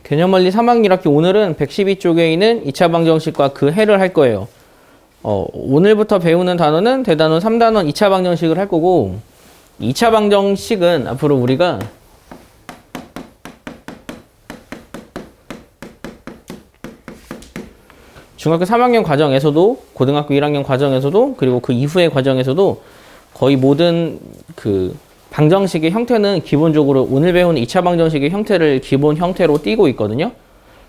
개념원리 3학년 1학기 오늘은 112쪽에 있는 2차 방정식과 그 해를 할 거예요. 오늘부터 배우는 단원은 대단원 3단원 2차 방정식을 할 거고 2차 방정식은 앞으로 우리가 중학교 3학년 과정에서도 고등학교 1학년 과정에서도 그리고 그 이후의 과정에서도 거의 모든 그 방정식의 형태는 기본적으로 오늘 배우는 2차 방정식의 형태를 기본 형태로 띠고 있거든요.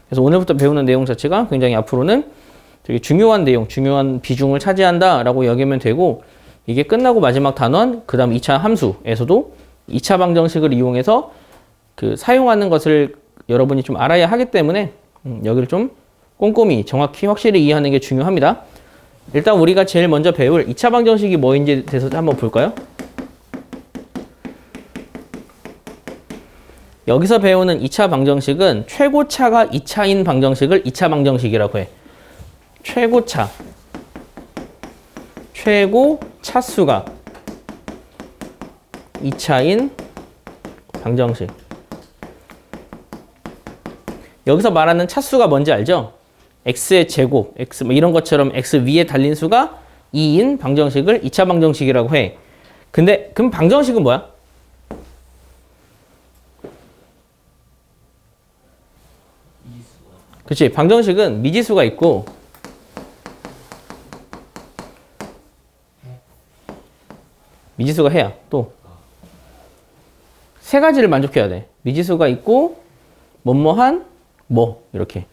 그래서 오늘부터 배우는 내용 자체가 굉장히 앞으로는 되게 중요한 내용, 중요한 비중을 차지한다라고 여기면 되고 이게 끝나고 마지막 단원, 그 다음 2차 함수에서도 2차 방정식을 이용해서 그 사용하는 것을 여러분이 좀 알아야 하기 때문에 여기를 좀 꼼꼼히 정확히 확실히 이해하는 게 중요합니다. 일단 우리가 제일 먼저 배울 2차 방정식이 뭐인지 대해서 한번 볼까요? 여기서 배우는 2차 방정식은 최고차가 2차인 방정식을 2차 방정식이라고 해. 최고차. 최고 차수가 2차인 방정식. 여기서 말하는 차수가 뭔지 알죠? x의 제곱, x 뭐 이런 것처럼 x 위에 달린 수가 2인 방정식을 2차 방정식이라고 해. 근데 그럼 방정식은 뭐야? 그치, 방정식은 미지수가 있고 미지수가 해야 또 세 가지를 만족해야 돼. 미지수가 있고 뭐뭐한 뭐 이렇게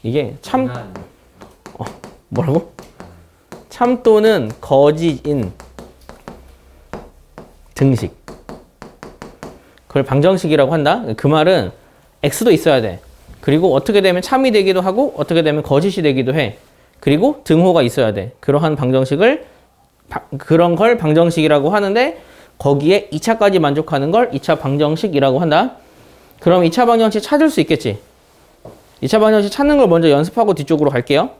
이게 참 뭐라고? 참 또는 거짓인 등식 그걸 방정식이라고 한다. 그 말은 x도 있어야 돼. 그리고 어떻게 되면 참이 되기도 하고 어떻게 되면 거짓이 되기도 해. 그리고 등호가 있어야 돼. 그러한 방정식을 그런 걸 방정식이라고 하는데 거기에 2차까지 만족하는 걸 2차 방정식이라고 한다. 그럼 2차 방정식 찾을 수 있겠지. 2차 방정식 찾는 걸 먼저 연습하고 뒤쪽으로 갈게요.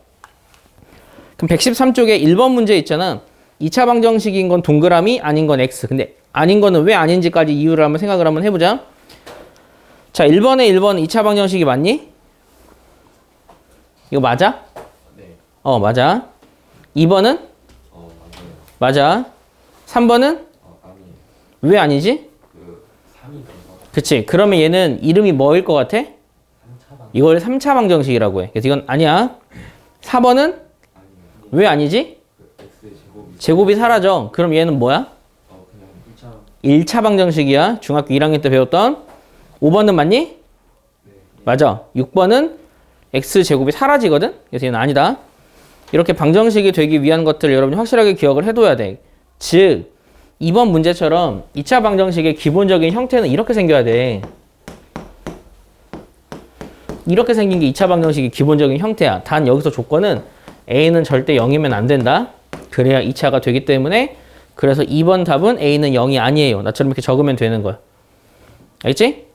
그럼 113쪽에 1번 문제 있잖아. 2차 방정식인 건 동그라미, 아닌 건 x. 근데 아닌 거는 왜 아닌지까지 이유를 한번 생각을 한번 해보자. 자, 1번에 1번 2차 방정식이 맞니? 이거 맞아? 네. 맞아. 2번은? 맞아. 3번은? 아니에요. 왜 아니지? 그 3이 들어서 그치. 그러면 얘는 이름이 뭐일 것 같아? 3차 이걸 3차 방정식이라고 해. 그래서 이건 아니야. 4번은? 아니에요. 왜 아니지? 그 x의 제곱이 제곱이 사라져. 그럼 얘는 뭐야? 그냥 1차 1차 방정식이야. 중학교 1학년 때 배웠던. 5번은 맞니? 네. 맞아. 6번은 x제곱이 사라지거든? 그래서 얘는 아니다. 이렇게 방정식이 되기 위한 것들을 여러분이 확실하게 기억을 해둬야 돼. 즉, 이번 문제처럼 2차 방정식의 기본적인 형태는 이렇게 생겨야 돼. 이렇게 생긴 게 2차 방정식의 기본적인 형태야. 단 여기서 조건은 a는 절대 0이면 안 된다. 그래야 2차가 되기 때문에 그래서 2번 답은 a는 0이 아니에요. 나처럼 이렇게 적으면 되는 거야. 알겠지?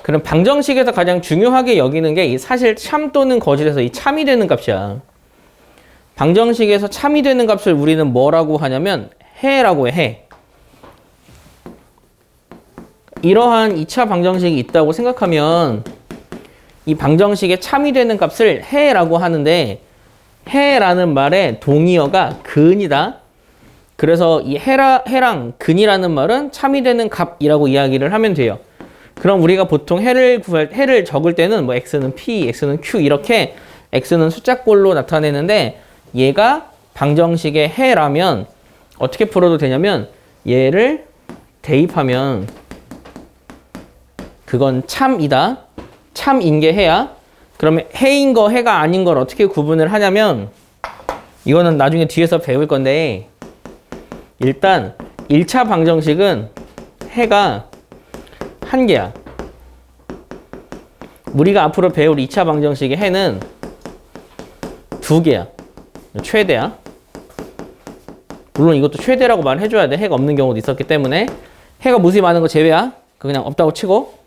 그럼 방정식에서 가장 중요하게 여기는 게 사실 참 또는 거짓에서 이 참이 되는 값이야. 방정식에서 참이 되는 값을 우리는 뭐라고 하냐면 해라고 해. 이러한 2차 방정식이 있다고 생각하면 이 방정식에 참이 되는 값을 해라고 하는데 해라는 말의 동의어가 근이다. 그래서 이 해랑 근이라는 말은 참이 되는 값이라고 이야기를 하면 돼요. 그럼 우리가 보통 해를 적을 때는 뭐 x는 p, x는 q 이렇게 x는 숫자꼴로 나타내는데 얘가 방정식의 해라면 어떻게 풀어도 되냐면 얘를 대입하면 그건 참이다. 참인 게 해야. 그러면 해인 거 해가 아닌 걸 어떻게 구분을 하냐면 이거는 나중에 뒤에서 배울 건데 일단 1차 방정식은 해가 한 개야. 우리가 앞으로 배울 2차 방정식의 해는 두 개야. 최대야. 물론 이것도 최대라고 말해줘야 돼. 해가 없는 경우도 있었기 때문에. 해가 무수히 많은 거 제외야. 그냥 없다고 치고.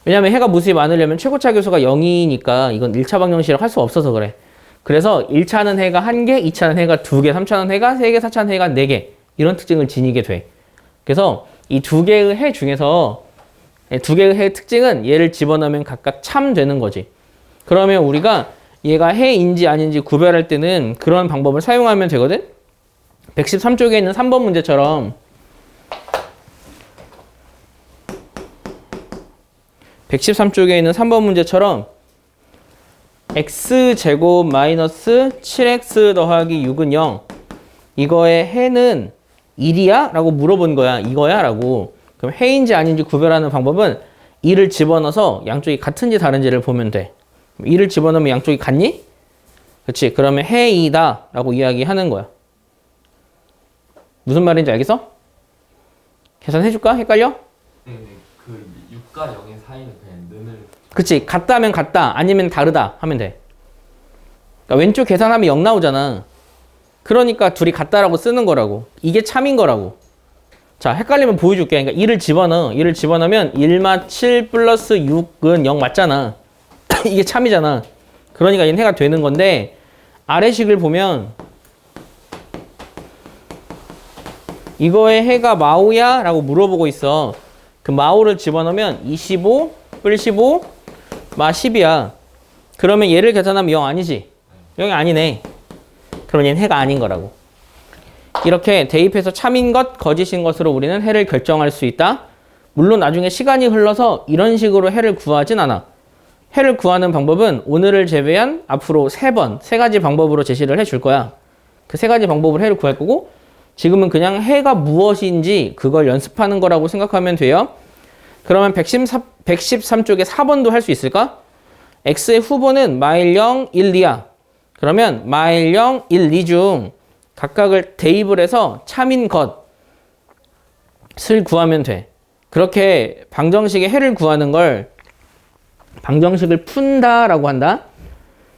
왜냐면 해가 무수히 많으려면 최고차 교수가 0이니까 이건 1차 방정식이라고 할 수 없어서 그래. 그래서 1차는 해가 1개, 2차는 해가 2개, 3차는 해가 3개, 4차는 해가 4개. 이런 특징을 지니게 돼. 그래서 이 두 개의 해 중에서 두 개의 해의 특징은 얘를 집어넣으면 각각 참 되는 거지. 그러면 우리가 얘가 해인지 아닌지 구별할 때는 그런 방법을 사용하면 되거든. 113쪽에 있는 3번 문제처럼 113쪽에 있는 3번 문제처럼 x제곱 마이너스 7x 더하기 6은 0 이거의 해는 1이야? 라고 물어본 거야. 이거야? 라고. 그럼 해인지 아닌지 구별하는 방법은 2를 집어넣어서 양쪽이 같은지 다른지를 보면 돼. 2를 집어넣으면 양쪽이 같니? 그치? 그러면 해이다 라고 이야기하는 거야. 무슨 말인지 알겠어? 계산해줄까? 헷갈려? 네, 그 6과 0의 사이는 그냥 는을 그치? 같다면 같다 아니면 다르다 하면 돼. 그러니까 왼쪽 계산하면 0 나오잖아. 그러니까 둘이 같다라고 쓰는 거라고. 이게 참인 거라고. 자, 헷갈리면 보여줄게. 그러니까 2를 집어넣어. 2를 집어넣으면 1마 7 플러스 6은 0 맞잖아. 이게 참이잖아. 그러니까 얘는 해가 되는 건데 아래식을 보면 이거의 해가 마오야? 라고 물어보고 있어. 그 마오를 집어넣으면 25 뿔 15 마 10이야. 그러면 얘를 계산하면 0 아니지? 0이 아니네. 그러면 얘는 해가 아닌 거라고. 이렇게 대입해서 참인 것, 거짓인 것으로 우리는 해를 결정할 수 있다. 물론 나중에 시간이 흘러서 이런 식으로 해를 구하진 않아. 해를 구하는 방법은 오늘을 제외한 앞으로 3번, 3가지 방법으로 제시를 해줄 거야. 그 3가지 방법으로 해를 구할 거고 지금은 그냥 해가 무엇인지 그걸 연습하는 거라고 생각하면 돼요. 그러면 113쪽에 4번도 할 수 있을까? x의 후보는 마일 0, 1, 2야. 그러면 마일 0, 1, 2 중 각각을 대입을 해서 참인 것을 구하면 돼. 그렇게 방정식의 해를 구하는 걸 방정식을 푼다라고 한다.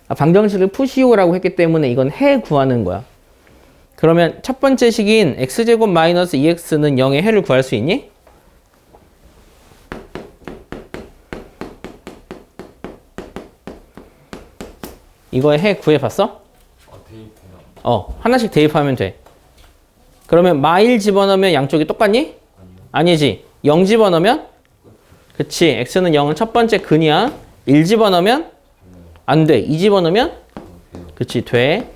방정식을 푸시오라고 했기 때문에 이건 해 구하는 거야. 그러면 첫 번째 식인 x제곱 마이너스 2x는 0의 해를 구할 수 있니? 이거의 해 구해봤어? 대입해요. 하나씩 대입하면 돼. 그러면 마일 집어넣으면 양쪽이 똑같니? 아니요. 아니지. 0 집어넣으면? 그치. x는 0은 첫 번째 근이야. 1 집어넣으면? 안 돼. 2 집어넣으면? 돼요. 그치. 돼.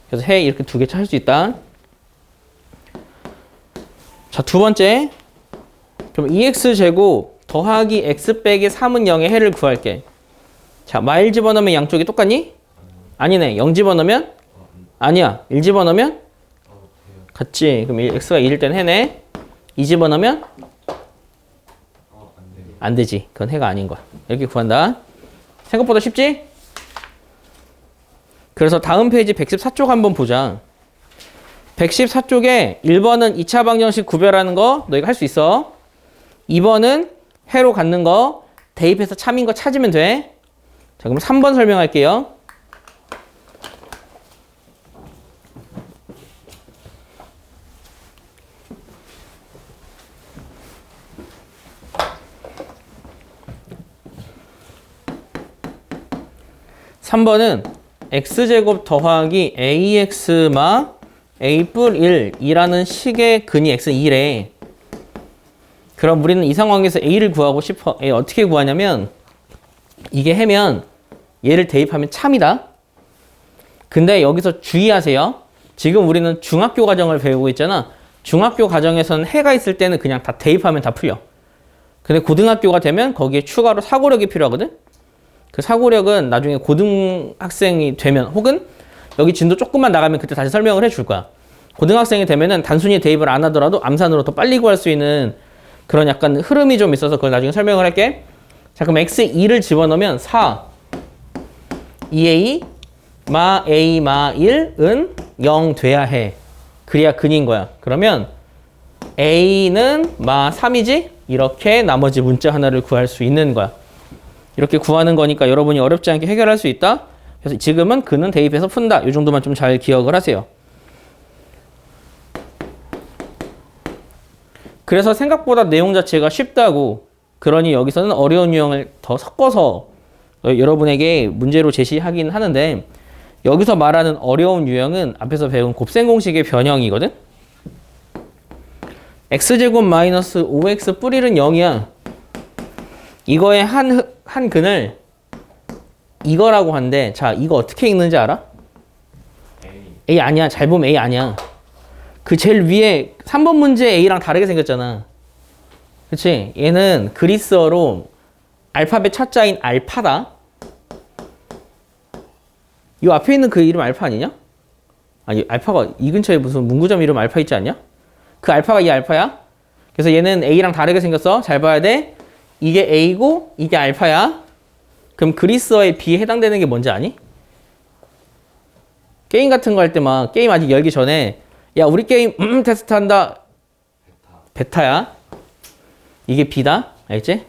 그래서 해 이렇게 두 개 할 수 있다. 자, 두 번째. 그럼 2x제곱 더하기 x 빼기 3은 0의 해를 구할게. 자, 마일 집어넣으면 양쪽이 똑같니? 아니네. 0 집어넣으면? 아니야. 1 집어넣으면? 돼요. 같지. 그럼 x가 1일 땐 해네. 2 집어넣으면? 안 돼요. 안 되지. 그건 해가 아닌 거야. 이렇게 구한다. 생각보다 쉽지? 그래서 다음 페이지 114쪽 한번 보자. 114쪽에 1번은 2차 방정식 구별하는 거 너희가 할 수 있어. 2번은 해로 갖는 거 대입해서 참인 거 찾으면 돼. 자, 그럼 3번 설명할게요. (3번은) x제곱 더하기 ax마 a 뿔 1이라는 식의 근이 x는 2래. 그럼 우리는 이 상황에서 a를 구하고 싶어. a 어떻게 구하냐면 이게 해면 얘를 대입하면 참이다. 근데 여기서 주의하세요. 지금 우리는 중학교 과정을 배우고 있잖아. 중학교 과정에서는 해가 있을 때는 그냥 다 대입하면 다 풀려. 근데 고등학교가 되면 거기에 추가로 사고력이 필요하거든. 그 사고력은 나중에 고등학생이 되면 혹은 여기 진도 조금만 나가면 그때 다시 설명을 해줄 거야. 고등학생이 되면은 단순히 대입을 안 하더라도 암산으로 더 빨리 구할 수 있는 그런 약간 흐름이 좀 있어서 그걸 나중에 설명을 할게. 자, 그럼 x 2를 집어넣으면 4 2a 마 a 마 1은 0 돼야 해. 그래야 근인 거야. 그러면 a는 마 3이지? 이렇게 나머지 문자 하나를 구할 수 있는 거야. 이렇게 구하는 거니까 여러분이 어렵지 않게 해결할 수 있다. 그래서 지금은 근은 대입해서 푼다. 이 정도만 좀 잘 기억을 하세요. 그래서 생각보다 내용 자체가 쉽다고. 그러니 여기서는 어려운 유형을 더 섞어서 여러분에게 문제로 제시하긴 하는데 여기서 말하는 어려운 유형은 앞에서 배운 곱셈 공식의 변형이거든. x제곱 마이너스 5x 뿔 1은 0이야. 이거의 한 근을 이거라고 하는데, 자, 이거 어떻게 읽는지 알아? A 아니야. 잘 보면 A 아니야. 그 제일 위에 3번 문제 A랑 다르게 생겼잖아. 그치? 얘는 그리스어로 알파벳 첫 자인 알파다. 이 앞에 있는 그 이름 알파 아니냐? 아니, 알파가 이 근처에 무슨 문구점 이름 알파 있지 않냐? 그 알파가 이 알파야. 그래서 얘는 A랑 다르게 생겼어. 잘 봐야 돼. 이게 A고 이게 알파야. 그럼 그리스어의 B에 해당되는 게 뭔지 아니? 게임 같은 거 할 때 막 게임 아직 열기 전에 야, 우리 게임 테스트 한다. 베타야. 이게 B다. 알겠지?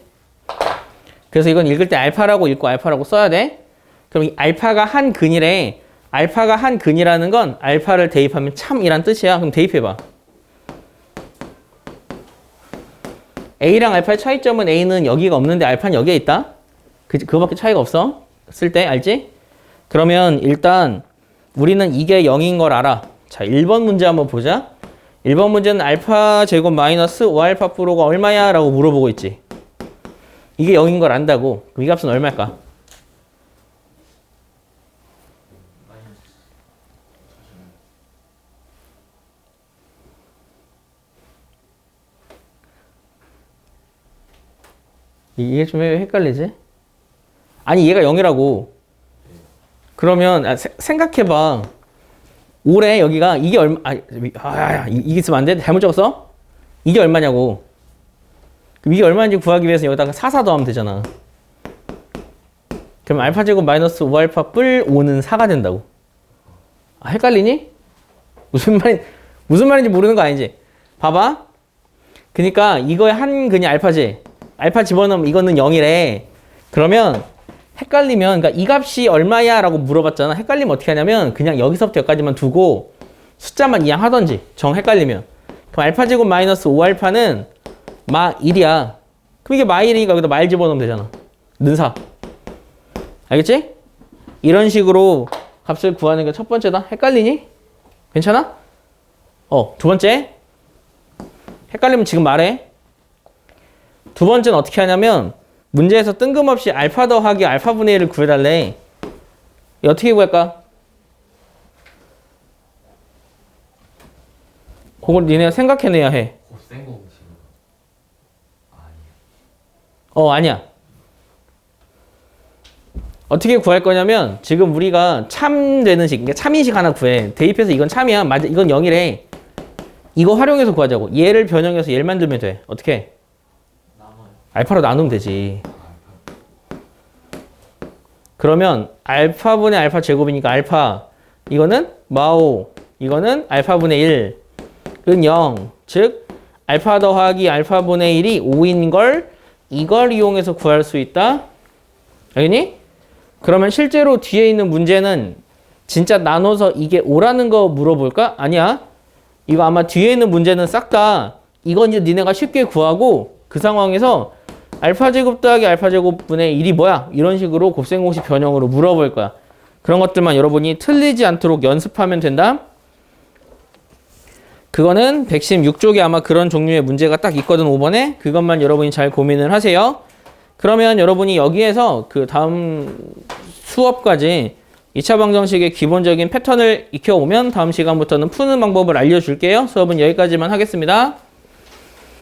그래서 이건 읽을 때 알파라고 읽고 알파라고 써야 돼. 그럼 이 알파가 한 근이래. 알파가 한 근이라는 건 알파를 대입하면 참이란 뜻이야. 그럼 대입해봐. A랑 알파의 차이점은 A는 여기가 없는데 알파는 여기에 있다. 그거밖에 차이가 없어. 쓸 때 알지? 그러면 일단 우리는 이게 0인 걸 알아. 자, 1번 문제 한번 보자. 1번 문제는 알파 제곱 마이너스 5알파 프로가 얼마야? 라고 물어보고 있지. 이게 0인 걸 안다고. 그럼 이 값은 얼마일까? 이게 좀 헷갈리지? 아니, 얘가 0이라고. 그러면 생각해봐. 올해 여기가 이게 얼마? 이게 있으면 안 돼? 잘못 적었어? 이게 얼마냐고. 그럼 이게 얼마인지 구하기 위해서 여기다가 4 더하면 되잖아. 그럼 알파 제곱 마이너스 5알파 뿔 5는 4가 된다고. 아, 헷갈리니? 무슨 말인지 모르는 거 아니지? 봐봐. 그러니까 이거의 한 근이 알파지. 알파 집어넣으면 이거는 0이래. 그러면 헷갈리면, 그러니까 이 값이 얼마야? 라고 물어봤잖아. 헷갈리면 어떻게 하냐면 그냥 여기서부터 여기까지만 두고 숫자만 이항하던지 정 헷갈리면. 그럼 알파 제곱 마이너스 5알파는 마 1이야. 그럼 이게 마 1이니까 여기다 마 1 집어넣으면 되잖아. 는사. 알겠지? 이런 식으로 값을 구하는 게 첫 번째다. 헷갈리니? 괜찮아? 두 번째. 헷갈리면 지금 말해. 두 번째는 어떻게 하냐면 문제에서 뜬금없이 알파 더하기 알파분의 1을 구해달래. 어떻게 구할까? 그걸 니네가 생각해내야 해. 곱셈 공식으로. 아니야. 아니야. 어떻게 구할 거냐면 지금 우리가 참 되는 식, 그러니까 참인식 하나 구해. 대입해서 이건 참이야. 맞아. 이건 0이래. 이거 활용해서 구하자고. 얘를 변형해서 얘를 만들면 돼. 어떻게? 알파로 나누면 되지. 그러면 알파분의 알파 제곱이니까 알파 이거는 마오, 이거는 알파분의 1은 0. 즉 알파 더하기 알파분의 1이 5인 걸 이걸 이용해서 구할 수 있다. 알겠니? 그러면 실제로 뒤에 있는 문제는 진짜 나눠서 이게 5라는 거 물어볼까? 아니야. 이거 아마 뒤에 있는 문제는 싹 다 이건 이제 니네가 쉽게 구하고 그 상황에서 알파 제곱 더하기 알파 제곱분의 1이 뭐야? 이런 식으로 곱셈 공식 변형으로 물어볼 거야. 그런 것들만 여러분이 틀리지 않도록 연습하면 된다. 그거는 116쪽에 아마 그런 종류의 문제가 딱 있거든, 5번에. 그것만 여러분이 잘 고민을 하세요. 그러면 여러분이 여기에서 그 다음 수업까지 2차 방정식의 기본적인 패턴을 익혀오면 다음 시간부터는 푸는 방법을 알려줄게요. 수업은 여기까지만 하겠습니다.